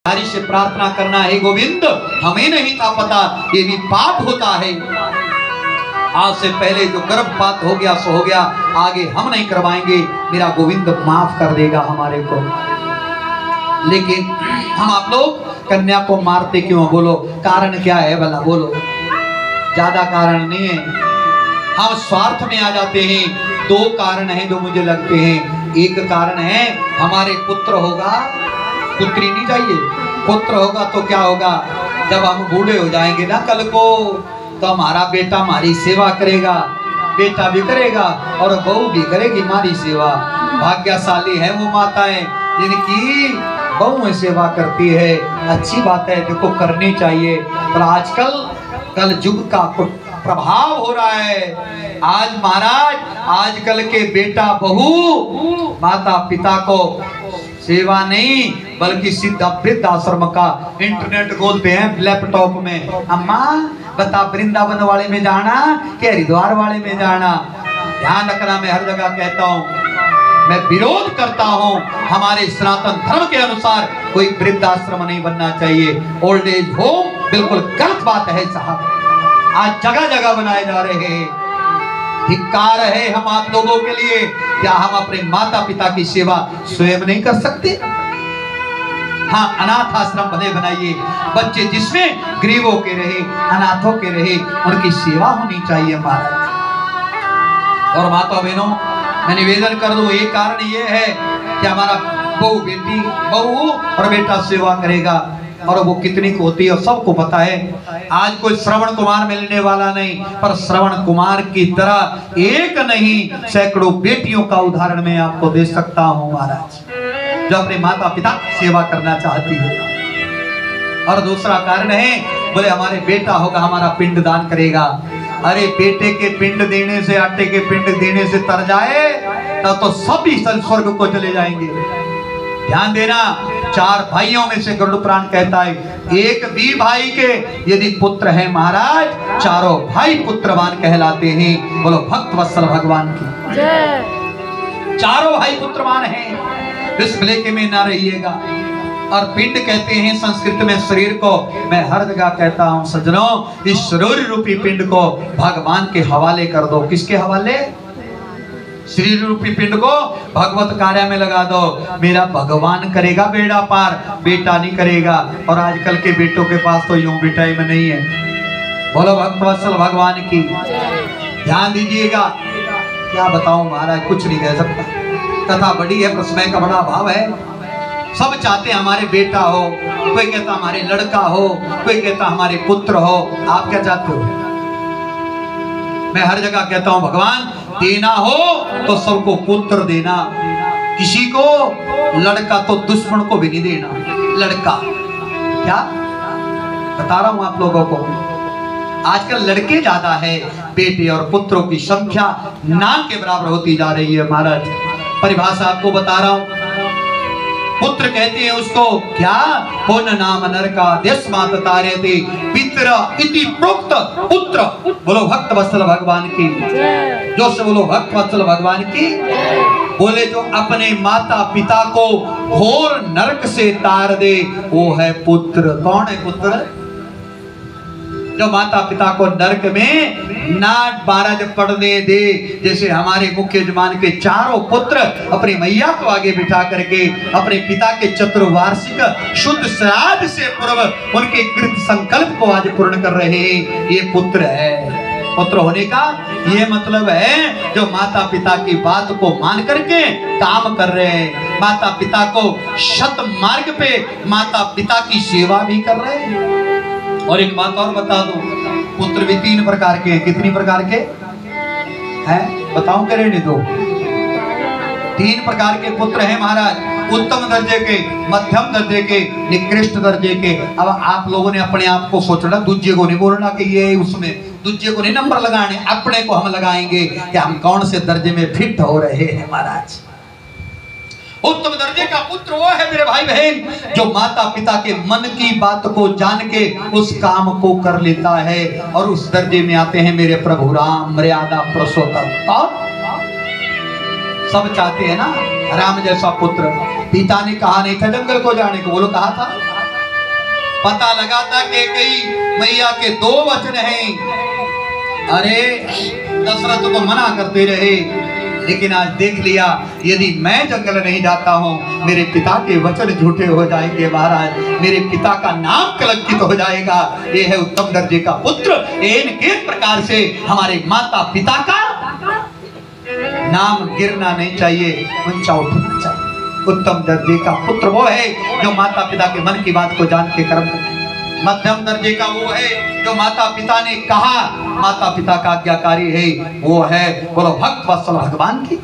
से प्रार्थना करना है गोविंद, हमें नहीं था पता ये भी पाप होता है। आज से पहले जो गर्भपात हो गया सो हो गया, आगे हम नहीं करवाएंगे, मेरा गोविंद माफ कर देगा हमारे को। लेकिन हम आप लोग कन्या को मारते क्यों? बोलो कारण क्या है भला? बोलो, ज्यादा कारण नहीं है, हम स्वार्थ में आ जाते हैं। दो कारण हैं जो मुझे लगते हैं। एक कारण है हमारे पुत्र होगा, पुत्री नहीं चाहिए, पुत्र होगा तो क्या होगा, जब हम बूढ़े हो जाएंगे ना कल को, तो हमारा बेटा हमारी सेवा करेगा, बेटा भी करेगा और बहू भी करेगी हमारी सेवा। भाग्यशाली है वो माताएं जिनकी बहू सेवा करती है। अच्छी बात है, देखो करनी चाहिए। पर आजकल कल युग का प्रभाव हो रहा है। आज महाराज, आजकल के बेटा बहू माता पिता को सेवा नहीं बल्कि सीधा वृद्धाश्रम का इंटरनेट खोलते हैं लैपटॉप में। अम्मा बता वृंदावन वाले में जाना कि हरिद्वार वाले में जाना? ध्यान रखना, मैं हर जगह कहता हूँ, मैं विरोध करता हूँ। हमारे सनातन धर्म के अनुसार कोई वृद्धाश्रम नहीं बनना चाहिए। ओल्ड एज होम बिल्कुल गलत बात है साहब, आज जगह जगह बनाए जा रहे हैं। धिक्कार है हम आप लोगों के लिए। क्या हम अपने माता पिता की सेवा स्वयं नहीं कर सकते? हाँ, अनाथ आश्रम भले बनाइए, बच्चे जिसमें गरीबों के रहे, अनाथों के रहे, उनकी सेवा होनी चाहिए महाराज। और माता बहनों, मैं निवेदन कर दूं, एक कारण ये है कि हमारा बहू और बेटा सेवा करेगा, और वो कितनी को होती है सबको पता है। आज कोई श्रवण कुमार मिलने वाला नहीं, पर श्रवण कुमार की तरह एक नहीं सैकड़ों बेटियों का उदाहरण मैं आपको दे सकता हूँ महाराज, जो अपने माता पिता सेवा करना चाहती है। और दूसरा कारण है, बोले हमारे बेटा होगा हमारा पिंड दान करेगा। अरे बेटे के पिंड देने से, आटे के पिंड देने से तर जाए तब तो सभी स्वर्ग को चले जाएंगे। ध्यान देना, चार भाइयों में से गरुड़ पुराण कहता है, एक भी भाई के यदि पुत्र है महाराज, चारों भाई पुत्रवान कहलाते हैं। बोलो भक्त वत्सल भगवान की जय। चारों भाई पुत्रवान हैं, इस भलेके में ना रहिएगा। और पिंड कहते हैं संस्कृत में शरीर को। मैं हर जगह कहता हूं सज्जनों, इस शरीर रूपी पिंड को भगवान के हवाले कर दो। किसके हवाले? शरीर रूपी पिंड को भगवत कार्य में लगा दो। मेरा भगवान करेगा बेड़ा पार, बेटा नहीं करेगा। और आजकल के बेटों के पास तो यूं भी टाइम नहीं है। बोलो भक्त वत्सल भगवान की ध्यान दीजिएगा। क्या बताऊं महाराज, कुछ नहीं कह सकता। कथा बड़ी है पर समय का बड़ा अभाव है। सब चाहते हैं हमारे बेटा हो, कोई कहता हमारे लड़का हो, कोई कहता हमारे पुत्र हो। आप क्या चाहते हो? मैं हर जगह कहता हूं भगवान देना हो तो सबको पुत्र देना, किसी को लड़का तो दुश्मन को भी नहीं देना। लड़का क्या बता रहा हूं आप लोगों को, आजकल लड़के ज्यादा है, बेटे और पुत्रों की संख्या नाम के बराबर होती जा रही है महाराज। परिभाषा आपको बता रहा हूं, पुत्र कहते हैं उसको क्या? पुण्य नाम नरका देशमात तारेते पितरा इति प्रोक्त पुत्र। बोलो भक्त वत्सल भगवान की जो से बोलो भक्त वत्सल भगवान की। बोले जो अपने माता पिता को घोर नरक से तार दे वो है पुत्र। कौन है पुत्र? जो माता पिता को नरक में ना 12 जब पढ़ने दे। जैसे हमारे मुख्य जमान के चारों पुत्र अपनी मैया को आगे बिठा करके अपने पिता के चतुर्वार्षिक शुद्ध श्राद्ध से पूर्व उनके कृत संकल्प को आज पूर्ण कर रहे हैं। ये पुत्र है। पुत्र होने का ये मतलब है जो माता पिता की बात को मान करके काम कर रहे हैं, माता पिता को सत मार्ग पे माता पिता की सेवा भी कर रहे हैं। और एक बात और बता दूं, पुत्र भी 3 प्रकार के हैं। कितनी प्रकार के हैं बताऊं? करे नहीं दो 3 प्रकार के पुत्र हैं महाराज। उत्तम दर्जे के, मध्यम दर्जे के, निकृष्ट दर्जे के। अब आप लोगों ने अपने आप को सोचना, दूसरे को नहीं बोलना कि ये उसमें, दूसरे को नहीं नंबर लगाने, अपने को हम लगाएंगे कि हम कौन से दर्जे में फिट हो रहे हैं महाराज। उत्तम दर्जे का पुत्र वो है मेरे भाई बहन जो माता पिता के मन की बात को जान के उस काम को कर लेता है। और उस दर्जे में आते हैं मेरे प्रभु राम, मर्यादा पुरुषोत्तम। और सब चाहते हैं ना राम जैसा पुत्र। पिता ने कहा नहीं था जंगल को जाने को, बोलो कहा था पता लगा था कि कई मैया के 2 वचन हैं। अरे दशरथ को मना करते रहे, लेकिन आज देख लिया यदि मैं जंगल नहीं जाता हूँ मेरे पिता के वचन झूठे हो जाएंगे महाराज, मेरे पिता का नाम कलंकित हो जाएगा। ये है उत्तम दर्जे का पुत्र। इनके प्रकार से हमारे माता पिता का नाम गिरना नहीं चाहिए, ऊंचा उठना चाहिए। उत्तम दर्जे का पुत्र वो है जो माता पिता के मन की बात को जान के कर्म करे। मध्यम दर्जे का वो है जो माता पिता ने कहा, माता पिता का आज्ञाकारी है, वो है बोलो भक्त वत्सल भगवान की।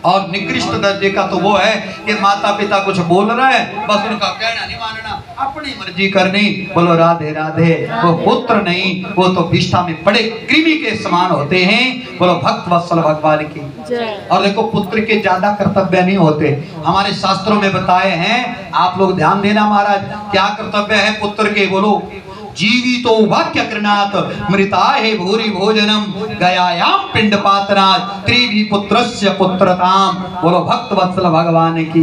और निकृष्ट दर्जे का तो वो है कि माता पिता कुछ बोल रहे हैं, बस उनका कहना नहीं मानना, अपनी मर्जी करनी। बोलो राधे राधे। वो पुत्र नहीं, वो तो विष्ठा में बड़े कृमि के समान होते हैं। बोलो भक्त वत्सल भगवान की। और देखो पुत्र के ज्यादा कर्तव्य नहीं होते, हमारे शास्त्रों में बताए हैं। आप लोग ध्यान देना महाराज, क्या कर्तव्य है पुत्र के। बोलो जीवितो वाक्य कृणात मृता है भूरि भोजनम गयायाम पिंड पातराज त्रिभी पुत्रस्य पुत्रताम। बोलो भक्त वत्सल भगवान की।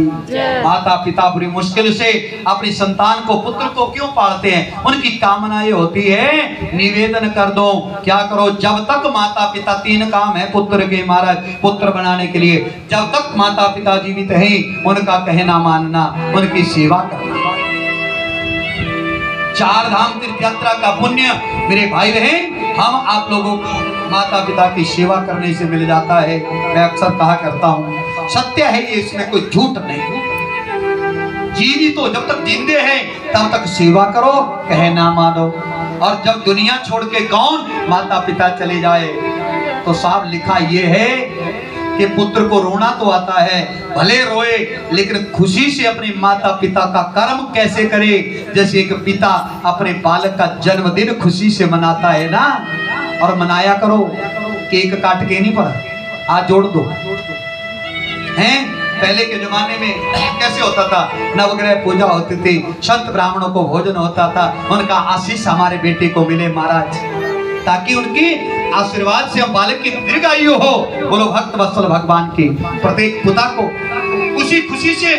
माता पिता बड़ी मुश्किल से अपनी संतान को पुत्र को क्यों पालते हैं, उनकी कामनाएं होती है। निवेदन कर दो, क्या करो, जब तक माता पिता, 3 काम है पुत्र के महाराज पुत्र बनाने के लिए। जब तक माता पिता जीवित हैं उनका कहना मानना, उनकी सेवा करना। 4 धाम तीर्थ यात्रा का पुण्य मेरे भाई बहन हम आप लोगों को माता पिता की सेवा करने से मिल जाता है। मैं अक्सर कहा करता हूँ, सत्य है ये, इसमें कोई झूठ नहीं। जीवित तो जब तक जिंदे हैं तब तक सेवा करो, कहना मानो। और जब दुनिया छोड़ के कौन माता पिता चले जाए तो साहब लिखा ये है कि पुत्र को रोना तो आता है, भले रोए लेकिन खुशी से अपने माता पिता का कर्म कैसे करे। जैसे एक पिता अपने बालक का जन्मदिन खुशी से मनाता है ना, और मनाया करो, केक काट के नहीं पड़ा, हाथ जोड़ दो। हैं पहले के जमाने में कैसे होता था, नवग्रह पूजा होती थी, संत ब्राह्मणों को भोजन होता था, उनका आशीष हमारे बेटे को मिले महाराज, ताकि उनकी आशीर्वाद से हम बालक की दीर्घायु हो। बोलो भक्त वत्सल भगवान की। प्रत्येक पिता को उसी खुशी से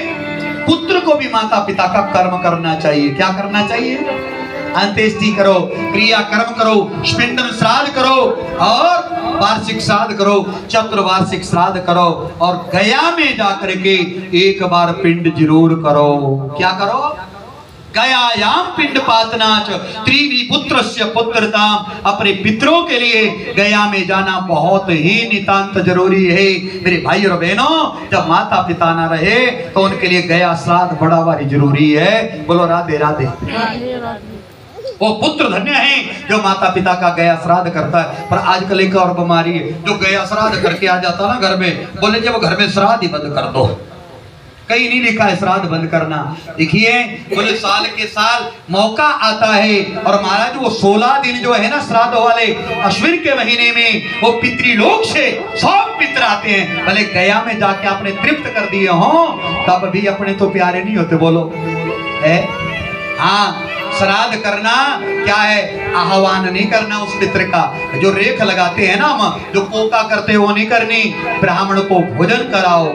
पुत्र को भी माता पिता का कर्म करना चाहिए। क्या करना चाहिए, अंत्येष्टि करो, क्रियाकर्म करो, पिंडन श्राद्ध करो, और वार्षिक श्राद्ध करो, चतुर्वार्षिक श्राद्ध करो, और गया में जाकर के एक बार पिंड जरूर करो। क्या करो, गयायाम पिंड पातनाच त्रिवी पुत्रस्य पुत्रताम। अपने पितरों के लिए गया में जाना बहुत ही नितांत जरूरी है मेरे भाई और बहनों। जब माता पिता ना रहे तो उनके लिए गया श्राद्ध बड़ा भारी जरूरी है। बोलो राधे राधे। वो पुत्र धन्य है जो माता पिता का गया श्राद्ध करता है। पर आजकल एक और बीमारी है, जो गया श्राद्ध करके आ जाता ना घर में, बोले जब घर में श्राद्ध ही बंद कर दो। कहीं नहीं लिखा है श्राद्ध बंद करना। देखिए बोले साल के साल मौका आता है, और महाराज वो 16 दिन जो है ना श्राद्ध वाले, अश्विन के महीने में वो पितृलोक से सब पितर आते हैं। भले गया में जाके आपने तृप्त कर दिए हो तब भी अपने तो प्यारे नहीं होते। बोलो है, हाँ श्राद्ध करना क्या है, आह्वान नहीं करना उस पितर का। जो रेख लगाते हैं ना हम, जो पोका करते हैं वो नहीं करनी। ब्राह्मण को भोजन कराओ,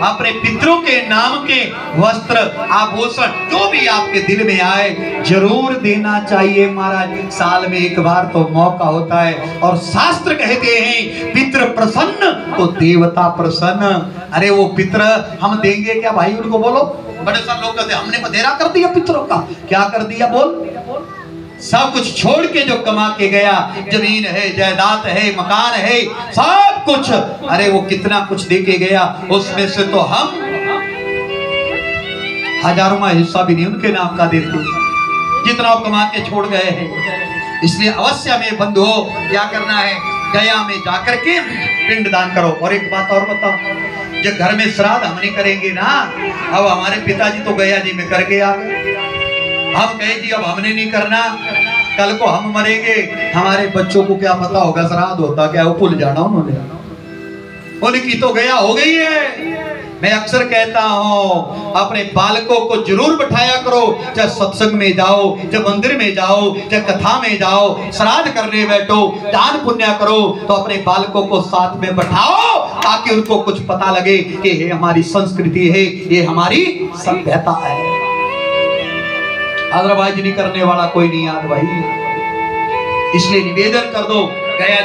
अपने पितरों के नाम के वस्त्र आभूषण जो भी आपके दिल में आए जरूर देना चाहिए महाराज। साल में एक बार तो मौका होता है, और शास्त्र कहते हैं पितृ प्रसन्न तो देवता प्रसन्न। अरे वो पितर हम देंगे क्या भाई उनको, बोलो। बड़े सारे लोग कहते हैं हमने बधेरा कर दिया पितरों का। क्या कर दिया बोल, सब कुछ छोड़ के जो कमा के गया, जमीन है, जायदाद है, मकान है, सब कुछ। अरे वो कितना कुछ दे के गया, उसमें से तो हम 1000वां हिस्सा भी नहीं उनके नाम का देते जितना वो कमा के छोड़ गए हैं। इसलिए अवश्य में बंधु हो क्या करना है, गया में जाकर के पिंडदान करो। और एक बात और बताओ, जब घर में श्राद्ध हम नहीं करेंगे ना, अब हमारे पिताजी तो गया जी में करके आ गए, हम कहें जी अब हमने नहीं करना, कल को हम मरेंगे, हमारे बच्चों को क्या पता होगा श्राद्ध होता क्या, वो भूल जाना उन्होंने, उनकी तो गया हो गई है। मैं अक्सर कहता हूँ अपने बालकों को जरूर बिठाया करो, चाहे सत्संग में जाओ, चाहे मंदिर में जाओ, चाहे कथा में जाओ, श्राद्ध करने बैठो, दान पुण्य करो, तो अपने बालकों को साथ में बैठाओ ताकि उनको कुछ पता लगे कि ये हमारी संस्कृति है, ये हमारी सभ्यता है। अदरवाइज नहीं करने वाला कोई नहीं याद भाई। इसलिए निवेदन कर दो, गया